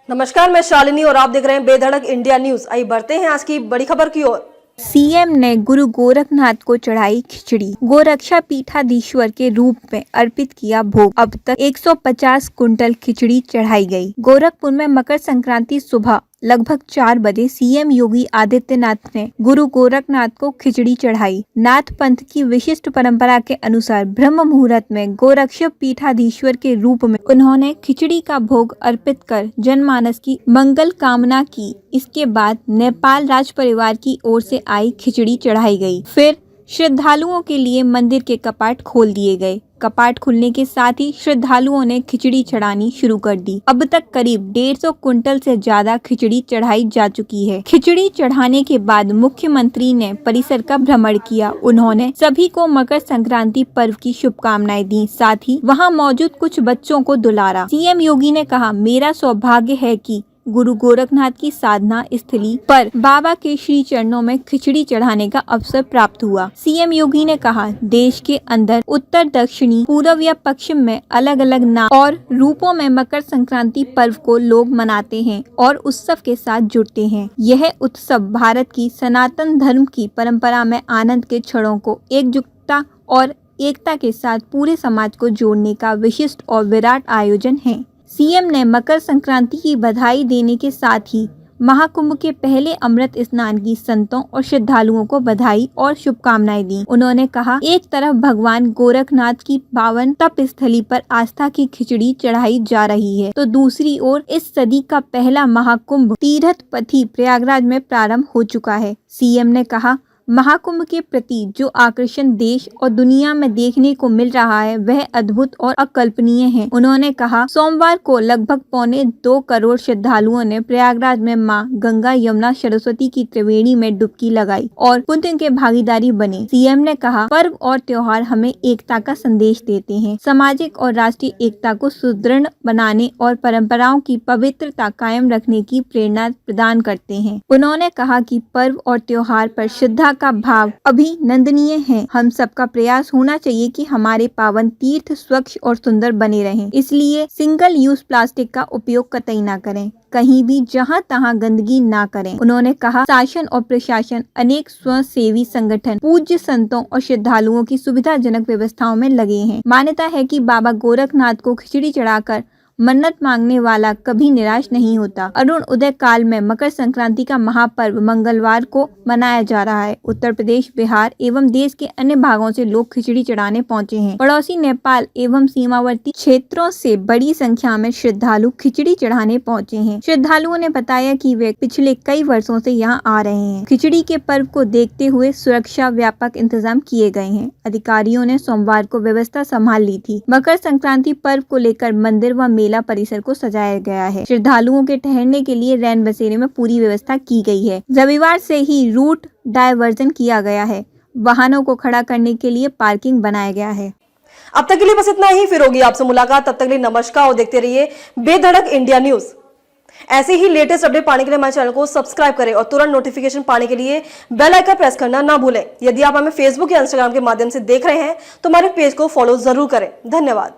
नमस्कार, मैं शालिनी और आप देख रहे हैं बेधड़क इंडिया न्यूज। आइए बढ़ते हैं आज की बड़ी खबर की ओर। सीएम ने गुरु गोरखनाथ को चढ़ाई खिचड़ी। गोरक्षा पीठाधीश्वर के रूप में अर्पित किया भोग। अब तक 150 कुंटल खिचड़ी चढ़ाई गई। गोरखपुर में मकर संक्रांति सुबह लगभग 4 बजे सीएम योगी आदित्यनाथ ने गुरु गोरखनाथ को खिचड़ी चढ़ाई। नाथ पंथ की विशिष्ट परंपरा के अनुसार ब्रह्म मुहूर्त में गोरक्षा पीठाधीश्वर के रूप में उन्होंने खिचड़ी का भोग अर्पित कर जनमानस की मंगल कामना की। इसके बाद नेपाल राज परिवार की ओर से आई खिचड़ी चढ़ाई गई। फिर श्रद्धालुओं के लिए मंदिर के कपाट खोल दिए गए। कपाट खुलने के साथ ही श्रद्धालुओं ने खिचड़ी चढ़ानी शुरू कर दी। अब तक करीब 150 कुंटल से ज्यादा खिचड़ी चढ़ाई जा चुकी है। खिचड़ी चढ़ाने के बाद मुख्यमंत्री ने परिसर का भ्रमण किया। उन्होंने सभी को मकर संक्रांति पर्व की शुभकामनाएं दी। साथ ही वहां मौजूद कुछ बच्चों को दुलारा। सीएम योगी ने कहा, मेरा सौभाग्य है कि गुरु गोरखनाथ की साधना स्थली पर बाबा के श्री चरणों में खिचड़ी चढ़ाने का अवसर प्राप्त हुआ। सीएम योगी ने कहा, देश के अंदर उत्तर, दक्षिणी, पूर्व या पश्चिम में अलग अलग नाम और रूपों में मकर संक्रांति पर्व को लोग मनाते हैं और उत्सव के साथ जुड़ते हैं। यह उत्सव भारत की सनातन धर्म की परंपरा में आनंद के क्षणों को एकजुटता और एकता के साथ पूरे समाज को जोड़ने का विशिष्ट और विराट आयोजन है। सीएम ने मकर संक्रांति की बधाई देने के साथ ही महाकुंभ के पहले अमृत स्नान की संतों और श्रद्धालुओं को बधाई और शुभकामनाएं दी। उन्होंने कहा, एक तरफ भगवान गोरखनाथ की पावन तप स्थली पर आस्था की खिचड़ी चढ़ाई जा रही है, तो दूसरी ओर इस सदी का पहला महाकुंभ तीर्थ पथी प्रयागराज में प्रारंभ हो चुका है। सीएम ने कहा, महाकुंभ के प्रति जो आकर्षण देश और दुनिया में देखने को मिल रहा है वह अद्भुत और अकल्पनीय है। उन्होंने कहा, सोमवार को लगभग 1.25 करोड़ श्रद्धालुओं ने प्रयागराज में मां गंगा, यमुना, सरस्वती की त्रिवेणी में डुबकी लगाई और पुण्य के भागीदारी बने। सीएम ने कहा, पर्व और त्योहार हमें एकता का संदेश देते हैं, सामाजिक और राष्ट्रीय एकता को सुदृढ़ बनाने और परंपराओं की पवित्रता कायम रखने की प्रेरणा प्रदान करते हैं। उन्होंने कहा कि पर्व और त्योहार पर श्रद्धा का भाव अभिनंदनीय है। हम सबका प्रयास होना चाहिए कि हमारे पावन तीर्थ स्वच्छ और सुंदर बने रहें। इसलिए सिंगल यूज प्लास्टिक का उपयोग कतई ना करें, कहीं भी जहां तहां गंदगी ना करें। उन्होंने कहा, शासन और प्रशासन अनेक स्वयंसेवी संगठन पूज्य संतों और श्रद्धालुओं की सुविधाजनक व्यवस्थाओं में लगे हैं। मान्यता है कि बाबा गोरखनाथ को खिचड़ी चढ़ाकर मन्नत मांगने वाला कभी निराश नहीं होता। अरुण उदय काल में मकर संक्रांति का महापर्व मंगलवार को मनाया जा रहा है। उत्तर प्रदेश, बिहार एवं देश के अन्य भागों से लोग खिचड़ी चढ़ाने पहुंचे हैं। पड़ोसी नेपाल एवं सीमावर्ती क्षेत्रों से बड़ी संख्या में श्रद्धालु खिचड़ी चढ़ाने पहुंचे हैं। श्रद्धालुओं ने बताया कि वे पिछले कई वर्षों से यहां आ रहे हैं। खिचड़ी के पर्व को देखते हुए सुरक्षा व्यापक इंतजाम किए गए हैं। अधिकारियों ने सोमवार को व्यवस्था संभाल ली थी। मकर संक्रांति पर्व को लेकर मंदिर व मेला परिसर को सजाया गया है। श्रद्धालुओं के ठहरने के लिए रैन बसेरे में पूरी व्यवस्था की गई है। रविवार से ही रूट डायवर्जन किया गया है। वाहनों को खड़ा करने के लिए पार्किंग बनाया गया है। अब तक के लिए बस इतना ही। फिर होगी आपसे मुलाकात। तब तक के लिए नमस्कार और देखते रहिए बेधड़क इंडिया न्यूज। ऐसे ही लेटेस्ट अपडेट पाने के लिए हमारे चैनल को सब्सक्राइब करें और तुरंत नोटिफिकेशन पाने के लिए बेल आइकन प्रेस करना ना भूलें। यदि आप हमें फेसबुक या इंस्टाग्राम के माध्यम से देख रहे हैं तो हमारे पेज को फॉलो जरूर करें। धन्यवाद।